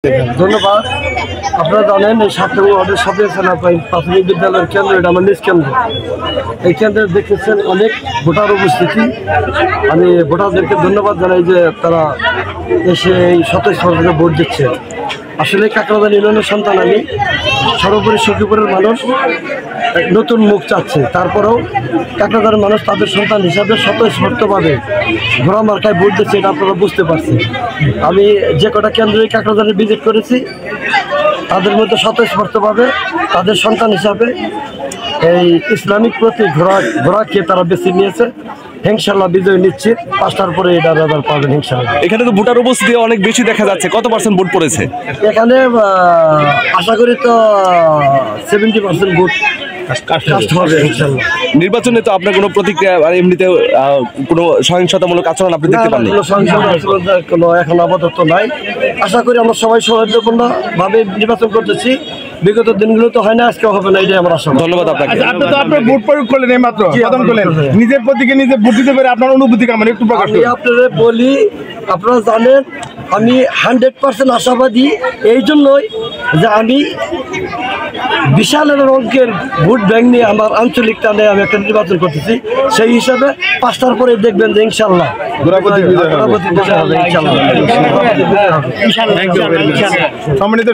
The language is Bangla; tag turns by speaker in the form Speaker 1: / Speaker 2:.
Speaker 1: ধন্যবাদ। আপনারা জানেন এই 7 নম্বর ওয়ার্ডের সাপিয়া প্রাথমিক বিদ্যালয়ের কেন্দ্র, এটা আমার নিজ কেন্দ্র। এই কেন্দ্রে দেখতেছেন অনেক ভোটার উপস্থিতি। আমি ভোটারদেরকে ধন্যবাদ জানাই যে তারা এসে এই স্বতঃস্ফূর্তভাবে ভোট দিচ্ছে। আসলে কাকরাবাদ ইউনিয়নের সন্তান আমি, সর্বোপরি সখীপুরের মানুষ নতুন মুখ চাচ্ছে। তারপরেও কাকরাবাদের মানুষ তাদের সন্তান হিসাবে স্বতঃস্ফূর্তভাবে ঘোড়া মার্কায় ভোট দিচ্ছে, এটা আপনারা বুঝতে পারছেন। আমি যে কটা কেন্দ্রে কাকরাবাদে ভিজিট করেছি তাদের মধ্যে স্বতঃস্ফূর্তভাবে তাদের সন্তান হিসাবে এই ইসলামিক প্রতি ঘোড়াকে তারা বেছে নিয়েছে। ইনশাআল্লাহ বিজয় নিশ্চিত। 5টার পরে এটা রেজাল্ট পাবেন ইনশাআল্লাহ।
Speaker 2: এখানে তো ভোটার উপস্থিতি অনেক বেশি দেখা যাচ্ছে, কত পার্সেন্ট ভোট পড়েছে
Speaker 1: এখানে? আশা করি তো 70% ভোট কাস্ট হবে ইনশাআল্লাহ।
Speaker 2: নির্বাচনে তো আপনার কোনো প্রতিক্রিয়া আর এমনিতে কোনো সহিংসতামূলক আচরণ আপনি দেখতে পাননি?
Speaker 1: কোনো এখন আপাতত নাই। আশা করি আমরা সবাই সৌহার্দ্যপূর্ণভাবে নির্বাচন করতেছি। বিগত দিনগুলো তো হয় না, আজকেও হবে না, এটাই আমার আশা।
Speaker 2: ধন্যবাদ আপনাকে।
Speaker 3: আপনি তো আপনার ভোট প্রয়োগ করলেন, এই মাত্র খতম করলেন, নিজের প্রতীকে নিজে ভোট দিতে পারে আপনার অনুভূতি কেমন একটু প্রকাশ করুন।
Speaker 1: আমি আপনাদের বলি, আপনারা জানেন আমি 100% আশাবাদী এই জন্যই যে আমি বিশাল অঙ্কের ভোট ব্যাংক নিয়ে আমার আঞ্চলিক টানে আমি একটা নির্বাচন করতেছি। সেই হিসাবে 5টার পরে দেখবেন যে ইনশাআল্লাহ
Speaker 3: সম্মানিত